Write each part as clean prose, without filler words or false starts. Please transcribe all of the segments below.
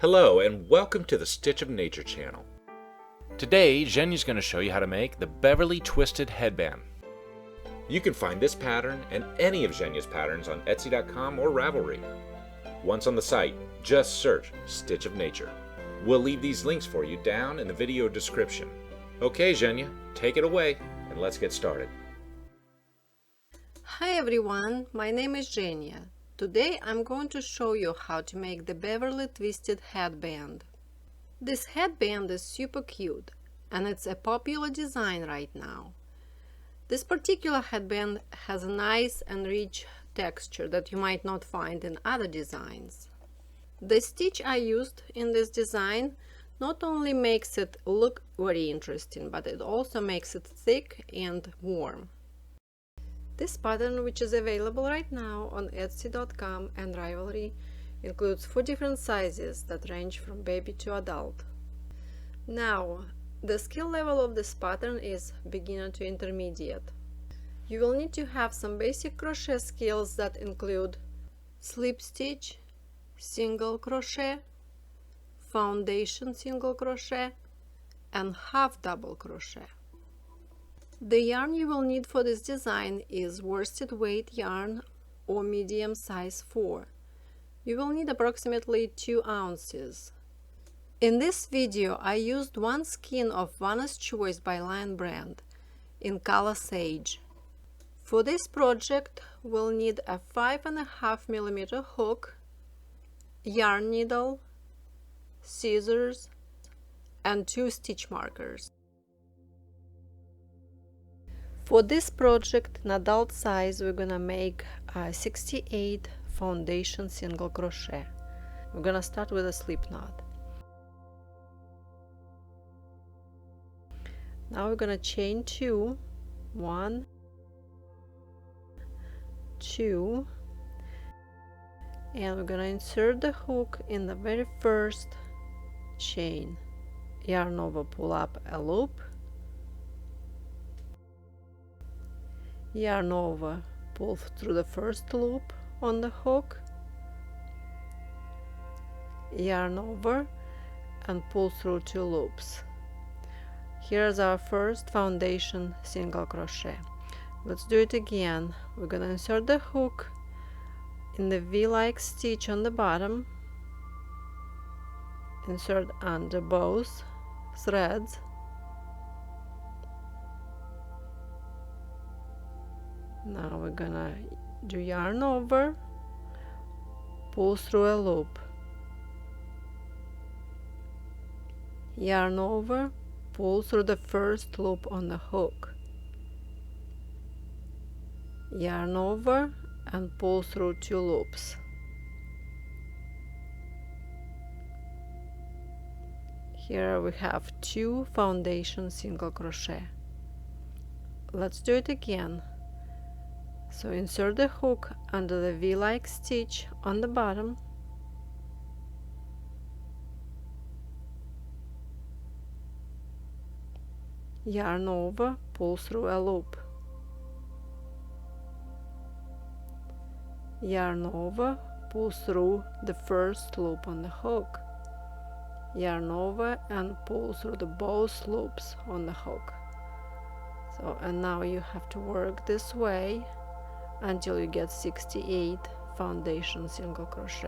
Hello and welcome to the Stitch of Nature channel. Today, Jenny's going to show you how to make the Beverly Twisted Headband. You can find this pattern and any of Jenya's patterns on Etsy.com or Ravelry. Once on the site, just search Stitch of Nature. We'll leave these links for you down in the video description. Okay, Jenya, take it away and let's get started. Hi everyone, my name is Zhenya. Today I'm going to show you how to make the Beverly Twisted Headband. This headband is super cute and it's a popular design right now. This particular headband has a nice and rich texture that you might not find in other designs. The stitch I used in this design not only makes it look very interesting, but it also makes it thick and warm. This pattern, which is available right now on Etsy.com and Ravelry, includes 4 different sizes that range from baby to adult. Now, the skill level of this pattern is beginner to intermediate. You will need to have some basic crochet skills that include slip stitch, single crochet, foundation single crochet, and half double crochet. The yarn you will need for this design is worsted weight yarn or medium size 4. You will need approximately 2 ounces. In this video I used one skein of Vanna's Choice by Lion brand in color Sage. For this project we'll need a 5.5 mm hook, yarn needle, scissors, and 2 stitch markers. For this project in adult size we're gonna make 68 foundation single crochet. We're gonna start with a slip knot. Now we're gonna chain 2, 1, 2, and we're gonna insert the hook in the very first chain. Yarn over, pull up a loop, yarn over, pull through the first loop on the hook, yarn over and pull through 2 loops. Here's our first foundation single crochet. Let's do it again. We're gonna insert the hook in the V-like stitch on the bottom, insert under both threads, now we're gonna do yarn over, pull through a loop, yarn over, pull through the first loop on the hook, yarn over and pull through 2 loops. Here we have 2 foundation single crochet. Let's do it again. So insert the hook under the V-like stitch on the bottom, yarn over, pull through a loop, yarn over, pull through the first loop on the hook, yarn over and pull through the both loops on the hook. So, and now you have to work this way until you get 68 foundation single crochet.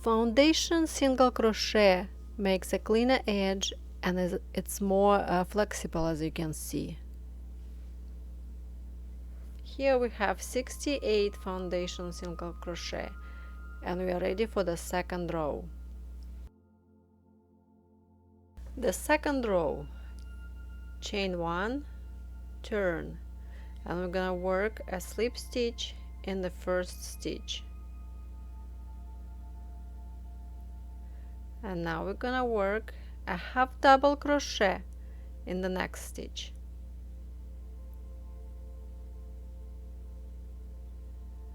Foundation single crochet makes a cleaner edge and it's more flexible, as you can see. Here we have 68 foundation single crochet and we are ready for the second row. The second row, chain 1, turn, and we're gonna work a slip stitch in the first stitch. And now we're gonna work a half double crochet in the next stitch.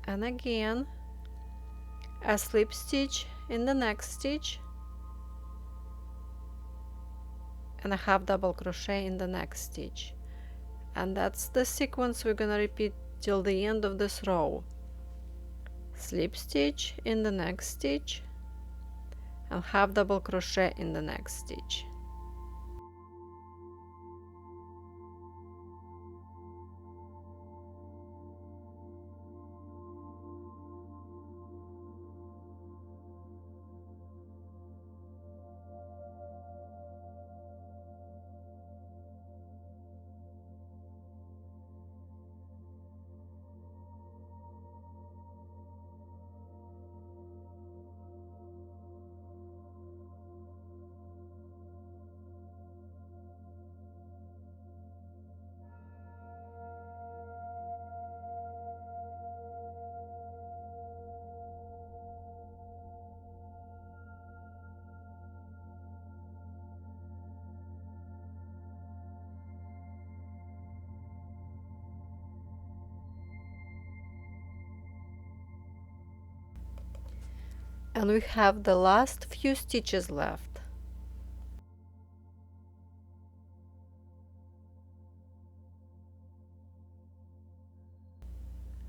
And again a slip stitch in the next stitch and a half double crochet in the next stitch. And that's the sequence we're gonna repeat till the end of this row. Slip stitch in the next stitch and half double crochet in the next stitch. And we have the last few stitches left.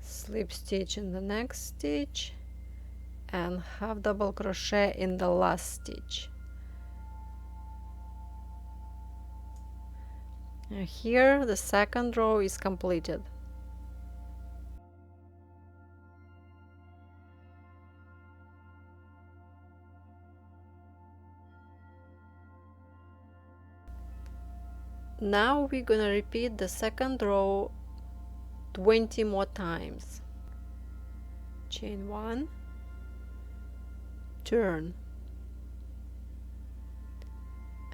Slip stitch in the next stitch and half double crochet in the last stitch. And here the second row is completed. Now we're gonna repeat the second row 20 more times. Chain 1, turn,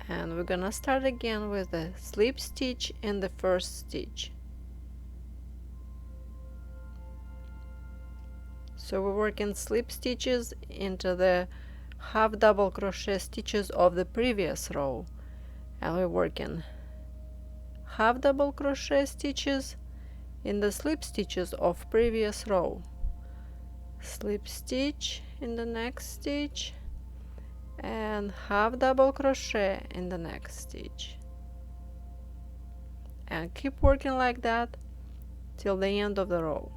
and we're gonna start again with a slip stitch in the first stitch. So we're working slip stitches into the half double crochet stitches of the previous row, and we're working half double crochet stitches in the slip stitches of previous row, slip stitch in the next stitch and half double crochet in the next stitch, and keep working like that till the end of the row.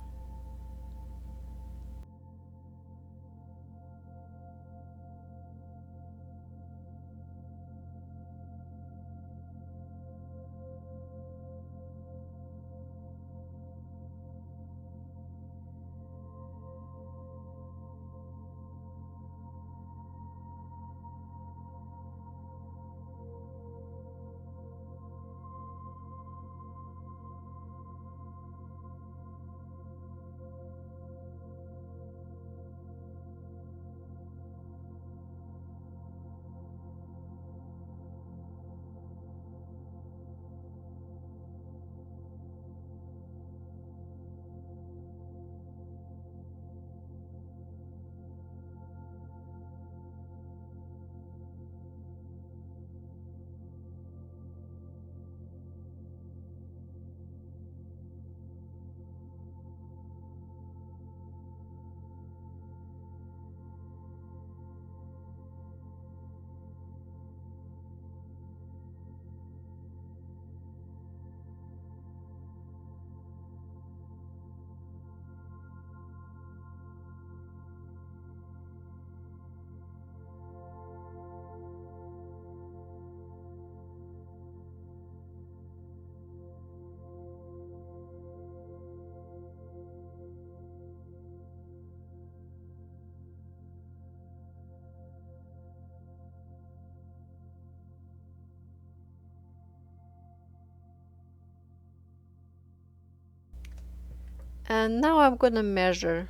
And now I'm gonna measure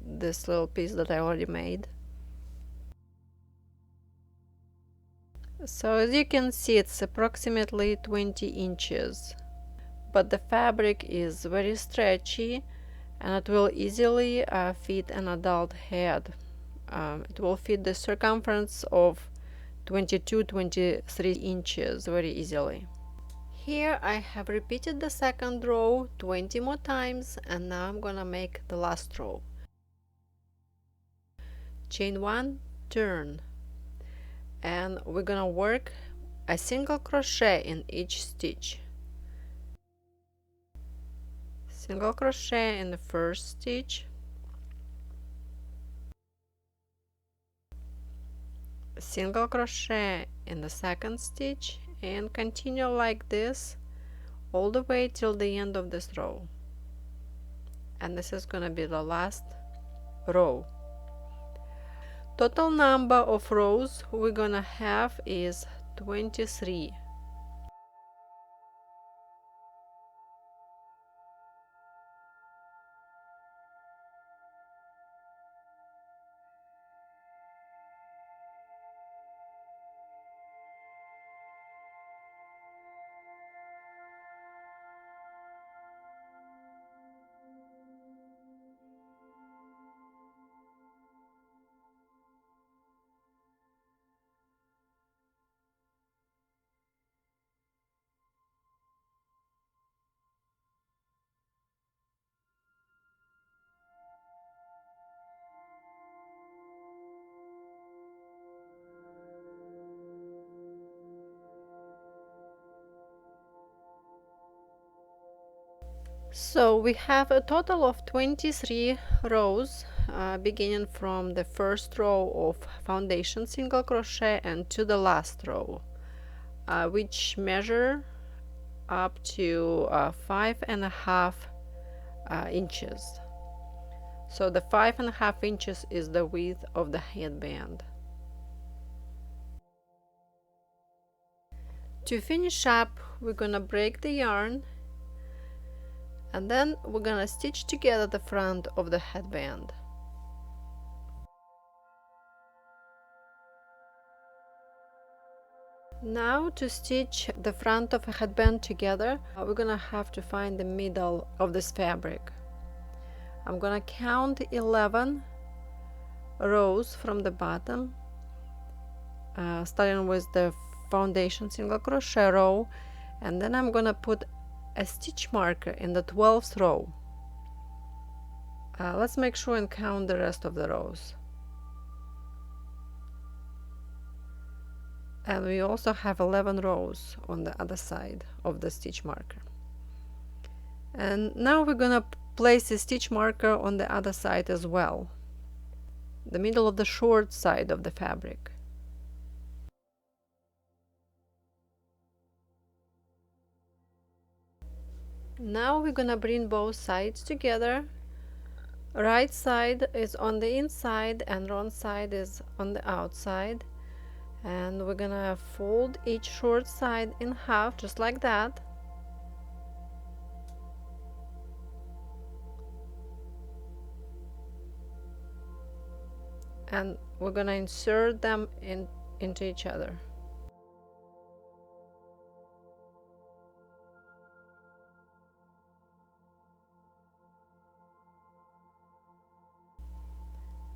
this little piece that I already made. So as you can see, it's approximately 20 inches, but the fabric is very stretchy and it will easily fit an adult head. It will fit the circumference of 22-23 inches very easily. Here I have repeated the second row 20 more times, and now I'm gonna make the last row. Chain 1, turn, and we're gonna work a single crochet in each stitch. Single crochet in the first stitch, single crochet in the second stitch, and continue like this all the way till the end of this row. And this is gonna be the last row. Total number of rows we're gonna have is 23. So we have a total of 23 rows, beginning from the first row of foundation single crochet and to the last row, which measure up to 5.5 inches. So the 5.5 inches is the width of the headband. To finish up, we're gonna break the yarn, and then we're gonna stitch together the front of the headband. Now to stitch the front of a headband together, we're gonna have to find the middle of this fabric. I'm gonna count 11 rows from the bottom, starting with the foundation single crochet row, and then I'm gonna put a stitch marker in the 12th row. Let's make sure and count the rest of the rows. And we also have 11 rows on the other side of the stitch marker. And now we're gonna place a stitch marker on the other side as well, the middle of the short side of the fabric. Now we're gonna bring both sides together. Right side is on the inside and wrong side is on the outside, and we're gonna fold each short side in half, just like that. And we're gonna insert them into each other.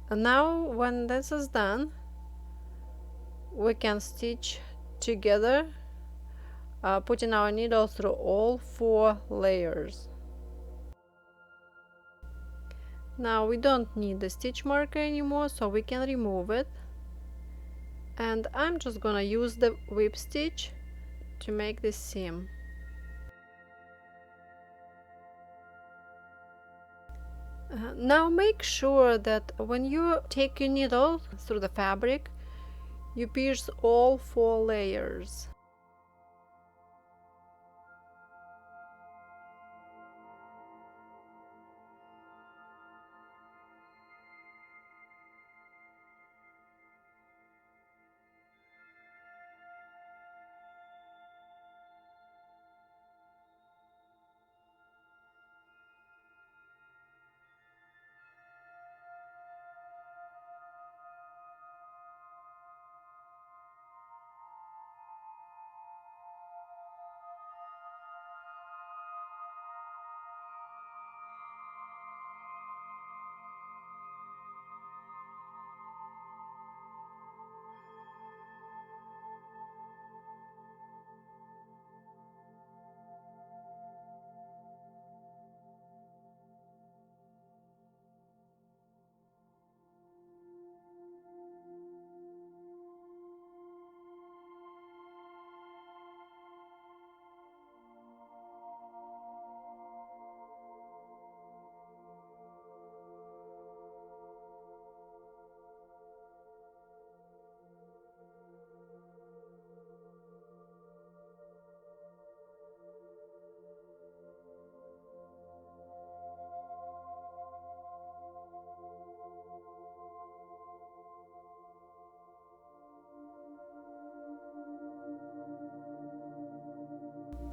And now when this is done, we can stitch together, putting our needle through all 4 layers. Now we don't need the stitch marker anymore, so we can remove it. And I'm just gonna use the whip stitch to make this seam. Now make sure that when you take your needle through the fabric, you pierce all 4 layers.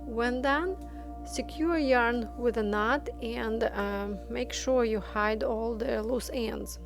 When done, secure yarn with a knot and make sure you hide all the loose ends.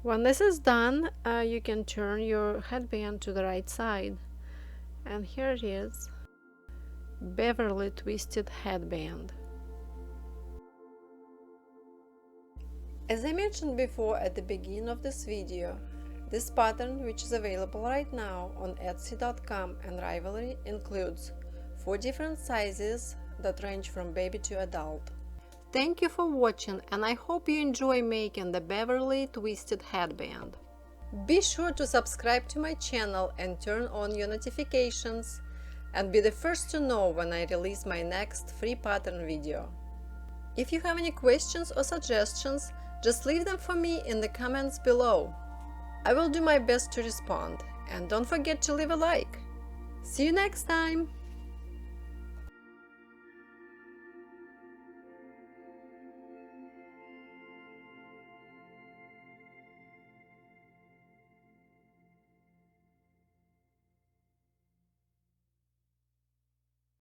When this is done, you can turn your headband to the right side. And here it is, Beverly Twisted Headband. As I mentioned before at the beginning of this video, this pattern, which is available right now on Etsy.com and Ravelry, includes 4 different sizes that range from baby to adult. Thank you for watching, and I hope you enjoy making the Beverly Twisted Headband. Be sure to subscribe to my channel and turn on your notifications, and be the first to know when I release my next free pattern video. If you have any questions or suggestions, just leave them for me in the comments below. I will do my best to respond, and don't forget to leave a like. See you next time!